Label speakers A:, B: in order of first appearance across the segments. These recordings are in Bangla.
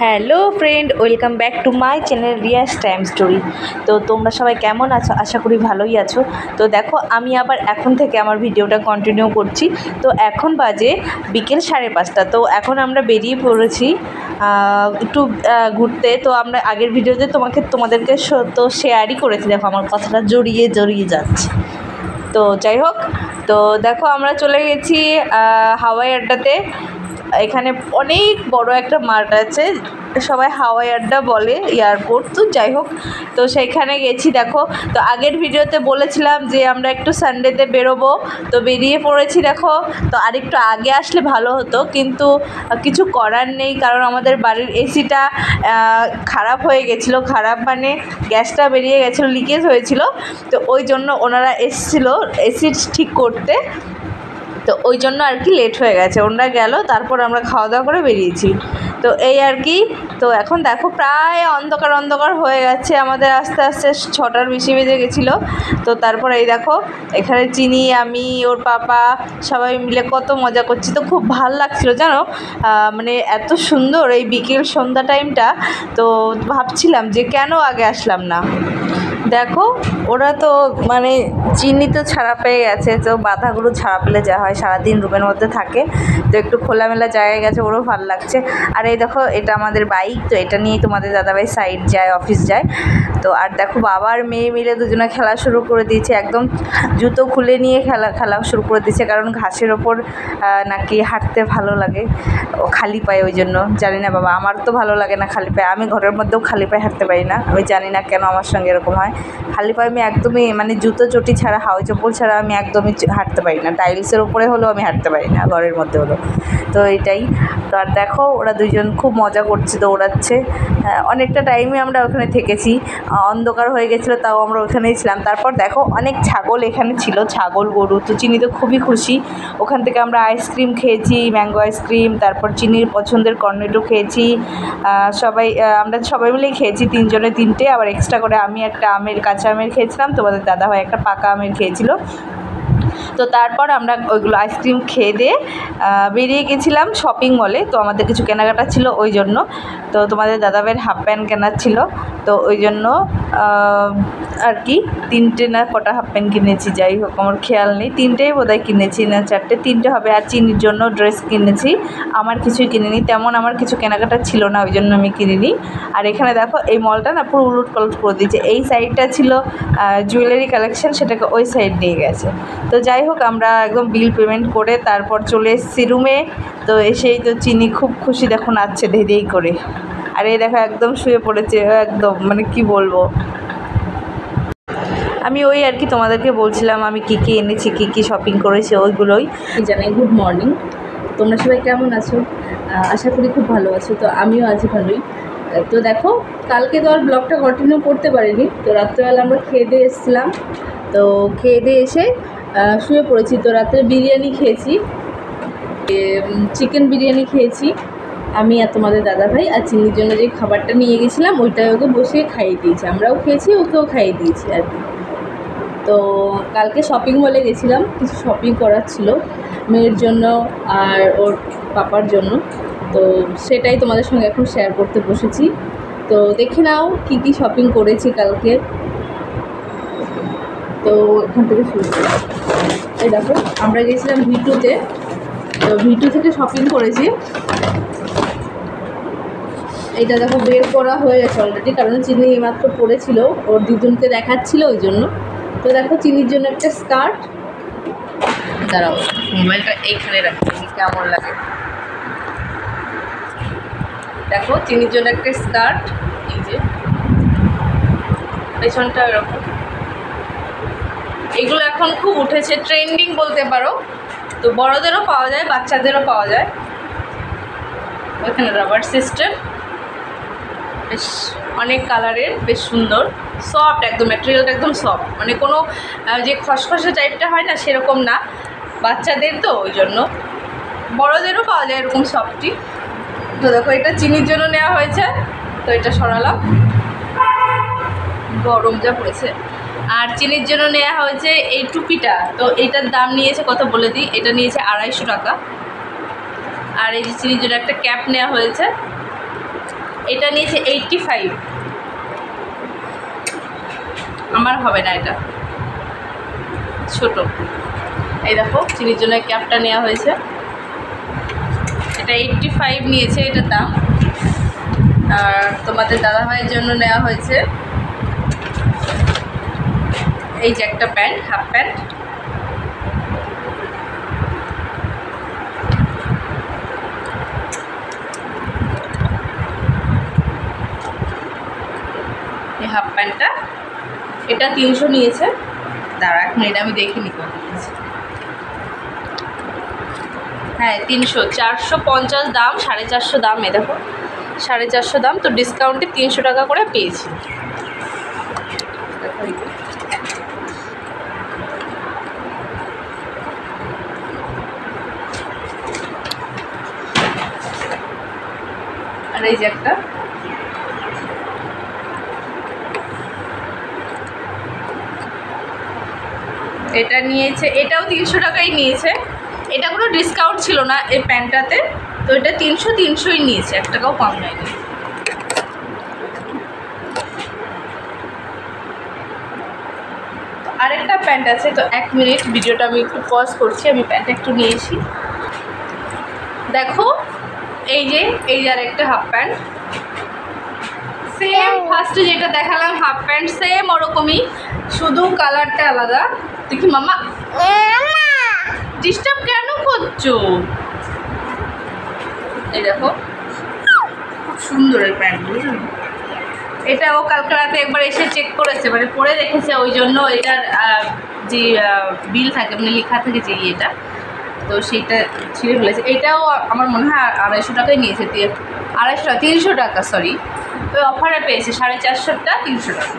A: Hello friend, welcome back to my channel Riya's time story. তো তোমরা সবাই কেমন আছো? আশা করি ভালোই আছো। তো দেখো, আমি আবার এখন থেকে আমার ভিডিওটা কন্টিনিউ করছি। তো এখন বাজে বিকেল 5:30। তো এখন আমরা বেরিয়ে পড়েছি একটু ঘুরতে। তো আমরা আগের ভিডিওতে তোমাদেরকে তো শেয়ারই করেছি। দেখো, আমার কথাটা জড়িয়ে যাচ্ছে। তো যাই হোক, তো দেখো আমরা চলে গেছি হাওয়াই আড্ডাতে। এখানে অনেক বড় একটা মাঠ আছে, সবাই হাওয়াই আড্ডা বলে, এয়ারপোর্ট। তো যাই হোক, তো সেইখানে গেছি। দেখো, তো আগের ভিডিওতে বলেছিলাম যে আমরা একটু সানডেতে বেরোবো, তো বেরিয়ে পড়েছি। দেখো, তো আরেকটু আগে আসলে ভালো হতো, কিন্তু কিছু করার নেই, কারণ আমাদের বাড়ির এসিটা খারাপ হয়ে গেছিলো। খারাপ মানে গ্যাসটা বেরিয়ে গেছিলো, লিকেজ হয়েছিল। তো ওই জন্য ওনারা এসেছিলো এসি ঠিক করতে। তো ওই জন্য আর কি লেট হয়ে গেছে। ওনারা গেল, তারপর আমরা খাওয়া দাওয়া করে বেরিয়েছি। তো এই আর কি। তো এখন দেখো প্রায় অন্ধকার হয়ে গেছে, আমাদের আস্তে আস্তে 6টার বেশি বেজে গেছিলো। তো তারপর এই দেখো, এখানে চিনি, আমি, ওর পাপা সবাই মিলে কত মজা করছি। তো খুব ভাল লাগছিলো জানো, মানে এত সুন্দর এই বিকেল সন্ধ্যা টাইমটা। তো ভাবছিলাম যে কেন আগে আসলাম না। দেখো, ওরা তো মানে চিনি তো ছাড়া পেয়ে গেছে। তো বাধাগুলো ছাড়া পেলে যা হয়, সারাদিন রুমের মধ্যে থাকে, তো একটু খোলামেলা জায়গায় গেছে, ওরও ভালো লাগছে। আর এই দেখো, এটা আমাদের বাইক। তো এটা নিয়েই তোমাদের দাদাভাই সাইড যায়, অফিস যায়। তো আর দেখো, বাবা আর মেয়ে মিলে দুজনে খেলা শুরু করে দিয়েছে। একদম জুতো খুলে নিয়ে খেলা শুরু করে দিয়েছে, কারণ ঘাসের ওপর নাকি হাঁটতে ভালো লাগে ও খালি পায়ে। ওই জন্য জানি না বাবা, আমার তো ভালো লাগে না খালি পায়ে। আমি ঘরের মধ্যেও খালি পায়ে হাঁটতে পারি না। আমি জানি না কেন আমার সঙ্গে এরকম হয়। খালি পায়ে আমি একদমই, মানে জুতো চটি ছাড়া, হাওয়াই চপ্পল ছাড়া আমি একদমই হাঁটতে পারি না। টাইলসের উপরে হলেও আমি হাঁটতে পারি না, ঘরের মধ্যে হলো। তো এটাই। তো আর দেখো, ওরা দুজন খুব মজা করছে, দৌড়াচ্ছে। অনেকটা টাইমে আমরা ওখানে থেকেছি, অন্ধকার হয়ে গেছিলো, তাও আমরা ওখানেই ছিলাম। তারপর দেখো, অনেক ছাগল এখানে ছিল, ছাগল গরু। তো চিনি তো খুবই খুশি। ওখান থেকে আমরা আইসক্রিম খেয়েছি, ম্যাঙ্গো আইসক্রিম, তারপর চিনির পছন্দের কর্নেটো খেয়েছি। আমরা সবাই মিলেই খেয়েছি, 3 জনে 3টে, আবার এক্সট্রা করে আমি একটা কাঁচা আমের খেয়েছিলাম, তোমাদের দাদাভাই একটা পাকা আমের খেয়েছিল। তো তারপর আমরা ওইগুলো আইসক্রিম খেয়ে দিয়ে বেরিয়ে গেছিলাম শপিং মলে। তো আমাদের কিছু কেনাকাটা ছিল ওই জন্য। তো তোমাদের দাদাভাইয়ের হাফ প্যান্ট কেনার ছিল, তো ওই জন্য আর কি 3টে না কটা হাফ প্যান্ট কিনেছি, যাই হোক আমার খেয়াল নেই। 3টেই বোধহয় কিনেছি, না 4টে, 3টে হবে। আর চিনির জন্য ড্রেস কিনেছি। আমার কিছুই কিনিনি, তেমন আমার কিছু কেনাকাটা ছিল না, ওই জন্য আমি কিনিনি। আর এখানে দেখো, এই মলটা না পুরো উলট পালট করে দিয়েছে। এই সাইডটা ছিল জুয়েলারি কালেকশন, সেটাকে ওই সাইড নিয়ে গেছে। তো যাই হোক, আমরা একদম বিল পেমেন্ট করে তারপর চলে এসেছি রুমে। তো এসেই তো চিনি খুব খুশি, দেখো নাচছে ধেই করে। আর এই দেখো একদম শুয়ে পড়েছে, একদম মানে কি বলবো। আমি ওই আর কি তোমাদেরকে বলছিলাম আমি কী কী এনেছি, কী কী শপিং করেছি, ওইগুলোই জানাই। গুড মর্নিং, তোমরা সবাই কেমন আছো? আশা করি খুব ভালো আছো। তো আমিও আছি ভালোই। তো দেখো, কালকে তো আর ব্লগটা কন্টিনিউ করতে পারিনি। তো রাত্রেবেলা আমরা খেয়ে দিয়ে এসেছিলাম। তো খেয়ে দিয়ে এসে শুয়ে পড়েছি। তো রাত্রে বিরিয়ানি খেয়েছি, চিকেন বিরিয়ানি খেয়েছি আমি আর তোমাদের দাদাভাই। আর চিনির জন্য যে খাবারটা নিয়ে গেছিলাম, ওইটাই ওকে বসিয়ে খাইয়ে দিয়েছি। আমরাও খেয়েছি, ওকেও খাইয়ে দিয়েছি আর কি। তো কালকে শপিং মলে গেছিলাম, কিছু শপিং করার ছিল মেয়ের জন্য আর ওর পাপার জন্য। তো সেটাই তোমাদের সঙ্গে এখন শেয়ার করতে বসেছি। তো দেখে নাও কী কী শপিং করেছি কালকে। তো এখান থেকে শুরু করি। এই দেখো, আমরা গেছিলাম V2-তে। তো V2 থেকে শপিং করেছি। এইটা দেখো বের করা হয়ে গেছে অলরেডি, কারণ চিনি মাত্র পড়েছিল, ওর দিদুনকে দেখাচ্ছিল ওই জন্য। তো দেখো, চিনির জন্য একটা স্কার্ট। দাঁড়াও, মোবাইলটা এইখানে রাখছি, কেমন লাগে। দেখো, চিনির জন্য একটা স্কার্ট, এই যে পেছনটা এরকম। এগুলো এখন খুব উঠেছে, ট্রেন্ডিং বলতে পারো। তো বড়দেরও পাওয়া যায়, বাচ্চাদেরও পাওয়া যায়। ওইখানে রাবার সিস্টেম, বেশ অনেক কালারের, বেশ সুন্দর, সফট একদম, ম্যাটেরিয়ালটা একদম সফট, মানে কোনো যে খসখসে টাইপটা হয় না সেরকম না। বাচ্চাদের তো ওই জন্য, বড়দেরও পাওয়া যায় এরকম সফটই। তো দেখো, এটা চিনির জন্য নেওয়া হয়েছে। তো এটা সরালাম, গরম যা পড়েছে। আর চিনির জন্য নেওয়া হয়েছে এই টুপিটা। তো এইটার দাম নিয়েছে কত বলে দিই, এটা নিয়েছে 250 টাকা। আর এই যে চিনির জন্য একটা ক্যাপ নেওয়া হয়েছে, এটা নিয়েছে 85। আমার হবে না, এটা ছোট। এই দেখো চিনির জন্য ক্যাপটা নেওয়া হয়েছে, এটা 85 নিয়েছে এটার দাম। আর তোমাদের দাদাভাইয়ের জন্য নেওয়া হয়েছে এই যে একটা প্যান্ট, হাফ প্যান্ট। এই হাফ প্যান্টটা এটা 300 নিয়েছে। দাঁড়া এখন এটা আমি দেখিনি কত নিয়েছে। হ্যাঁ 300, 450 দাম, 450 দাম। এ দেখো 450 দাম, তো ডিসকাউন্টে 300 টাকা করে পেয়েছি। আর এই যে একটা এটা নিয়েছে, এটাও 300 টাকাই নিয়েছে। এটা কোনো ডিসকাউন্ট ছিল না এই প্যান্টটাতে, তো এটা 300ই নিয়েছে, 1 টাকাও কম নেয়নি। আরেকটা প্যান্ট আছে, তো 1 মিনিট ভিডিওটা আমি একটু পজ করছি, আমি প্যান্টটা একটু নিয়েছি। দেখো এই যে আরেকটা হাফ প্যান্ট, সেম ফার্স্টে যেটা দেখালাম হাফ প্যান্ট, সেম ওরকমই, শুধু কালারটা আলাদা। দেখি মামা ডিস্টার্ব কেন করছো? এই দেখো খুব সুন্দর এই প্যান্টগুলো। এটা ও কালকে রাতে একবার এসে চেক করেছে, মানে পরে রেখেছে, ওই জন্য এটার যে বিল থাকে মানে লেখা থাকে যে এটা, তো সেইটা ছিঁড়ে ফেলেছে। এটাও আমার মনে হয় 250 টাকায় নিয়েছে, 250 টাকা, 300 টাকা সরি, ওই অফারে পেয়েছে 450টা 300 টাকা।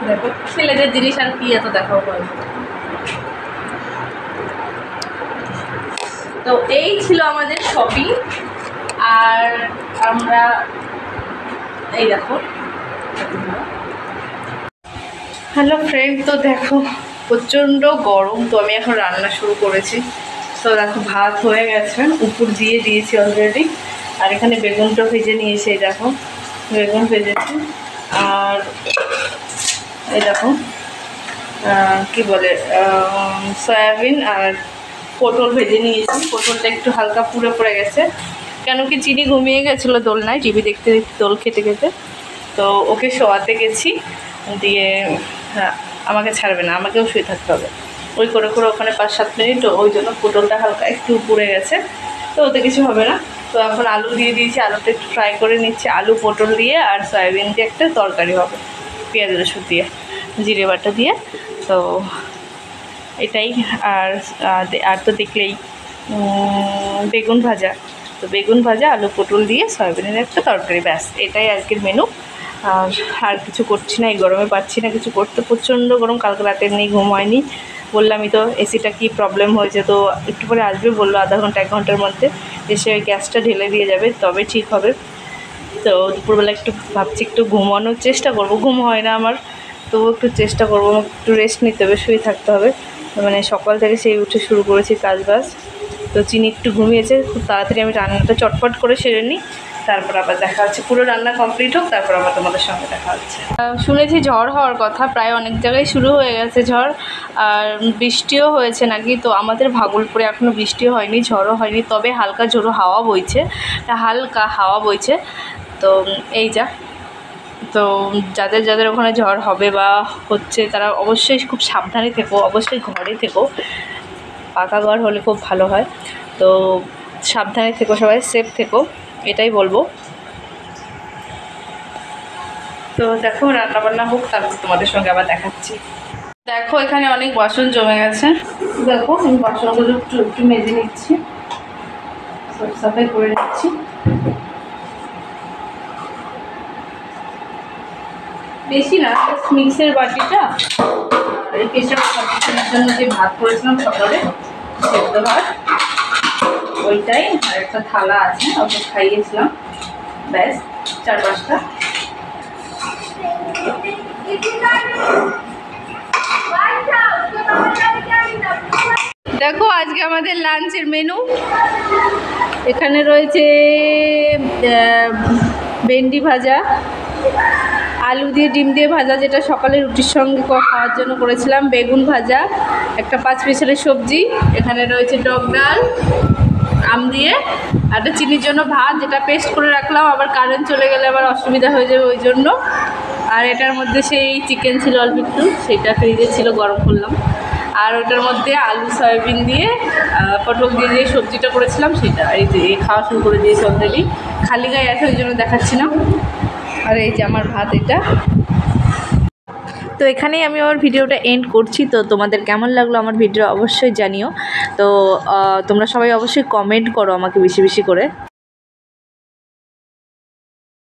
A: দেখো ছেলেদের জিনিস আর কি এত দেখাও করে। তো এই ছিল আমাদের শপিং। আর আমরা এই দেখো, হ্যালো ফ্রেন্ড, তো দেখো প্রচণ্ড গরম, তো আমি এখন রান্না শুরু করেছি। তো দেখো ভাত হয়ে গেছে, উপর দিয়ে দিয়েছি অলরেডি। আর এখানে বেগুনটা ভেজে নিয়েছি, এই দেখো বেগুন ভেজেছি। আর এই দেখো কি বলে সয়াবিন আর পটল ভেজে নিয়েছি। পটলটা একটু হালকা পুড়ে পড়ে গেছে, কেন কি চিনি ঘুমিয়ে গেছিলো দোলনায় টিভি দেখতে দেখতে, দোল খেতে খেতে। তো ওকে শোয়াতে গেছি, দিয়ে হ্যাঁ আমাকে ছাড়বে না, আমাকেও শুয়ে থাকতে হবে। ওই করে করে ওখানে 5-7 মিনিট, ওই জন্য পটলটা হালকা একটু পুড়ে গেছে, তো ওতে কিছু হবে না। তো এখন আলু দিয়ে দিয়েছি, আলুটা একটু ফ্রাই করে নিচ্ছি, আলু পটল দিয়ে আর সয়াবিন দিয়ে একটা তরকারি হবে, পেঁয়াজ রসুন দিয়ে, জিরে বাটা দিয়ে। তো এটাই। আর আর তো দেখলেই বেগুন ভাজা, তো বেগুন ভাজা আলু পটল দিয়ে সয়াবিনের একটা তরকারি, ব্যাস এটাই আজকের মেনু। আর কিছু করছি না, এই গরমে পাচ্ছি না কিছু করতে, প্রচণ্ড গরম। কালকে রাতে এমনি ঘুম হয়নি, বললামই তো এসিটা কি প্রবলেম হয়েছে, তো একটু পরে আসবে বললো, আধা ঘন্টা 1 ঘন্টার মধ্যে এসে ওই গ্যাসটা ঢেলে দিয়ে যাবে, তবে ঠিক হবে। তো দুপুরবেলা একটু ভাবছি একটু ঘুমানোর চেষ্টা করব, ঘুম হয় না আমার, তবু একটু চেষ্টা করবো, একটু রেস্ট নিতে হবে, শুয়ে থাকতে হবে। মানে সকাল থেকে সেই উঠে শুরু করেছি কাজবাজ। তো চিনি একটু ঘুমিয়েছে, খুব তাড়াতাড়ি আমি রান্নাটা চটপট করে সেরে নিই, তারপর আবার দেখা হচ্ছে, পুরো রান্না কমপ্লিট হোক, তারপর আবার তোমাদের সঙ্গে দেখা হচ্ছে। শুনেছি ঝড় হওয়ার কথা, প্রায় অনেক জায়গায় শুরু হয়ে গেছে ঝড়, আর বৃষ্টিও হয়েছে নাকি। তো আমাদের ভাগলপুরে এখনও বৃষ্টিও হয়নি, ঝড়ও হয়নি, তবে হালকা ঝোড়ো হাওয়া বইছে, হালকা হাওয়া বইছে। তো এই যা, তো যাদের যাদের ওখানে ঝড় হবে বা হচ্ছে, তারা অবশ্যই খুব সাবধানে থেকো, অবশ্যই ঘরে থেকো, পাকা ঘর হলে খুব ভালো হয়। তো সাবধানে থেকো, সবাই সেফ থেকো, এটাই বলবো। তো দেখো রান্নাবান্না হোক, তারপর তোমাদের সঙ্গে আবার দেখাচ্ছি। দেখো এখানে অনেক বাসন জমে গেছে, দেখো আমি বাসনগুলো একটু মেজে নিচ্ছি, সব সাফাই করে নিচ্ছি। বেশি না, মিক্সের বাটিটা, আর এই প্রেসার কুকারের জন্য যে ভাত করেছিলাম সকালে, সেদ্ধ ভাত, ওইটাই। আর একটা থালা আছে, ওকে খাইয়েছিলাম, ব্যাস 4-5টা। দেখো আজকে আমাদের লাঞ্চের মেনু, এখানে রয়েছে ভেন্ডি ভাজা, আলু দিয়ে ডিম দিয়ে ভাজা, যেটা সকালে রুটির সঙ্গে খাওয়ার জন্য করেছিলাম, বেগুন ভাজা, একটা 5 পিসের সবজি, এখানে রয়েছে টক ডাল আম দিয়ে, একটা চিনির জন্য ভাত যেটা পেস্ট করে রাখলাম, আবার কারেন্ট চলে গেলে আবার অসুবিধা হয়ে যাবে ওই জন্য। আর এটার মধ্যে সেই চিকেন ছিল অল্প একটু, সেটা ফ্রিজে ছিল, গরম করলাম। আর ওটার মধ্যে আলু সয়াবিন দিয়ে পটল দিয়ে যে সবজিটা করেছিলাম সেটা। এই যে খাওয়া শুরু করে দিয়েছে অলরেডি, খালি গায়ে আছে ওই জন্য দেখাচ্ছি না। আর এই যে আমার ভাত এটা। তো এখানেই আমি আমার ভিডিওটা এন্ড করছি। তো তোমাদের কেমন লাগলো আমার ভিডিও অবশ্যই জানিও। তো তোমরা সবাই অবশ্যই কমেন্ট করো আমাকে বেশি বেশি করে।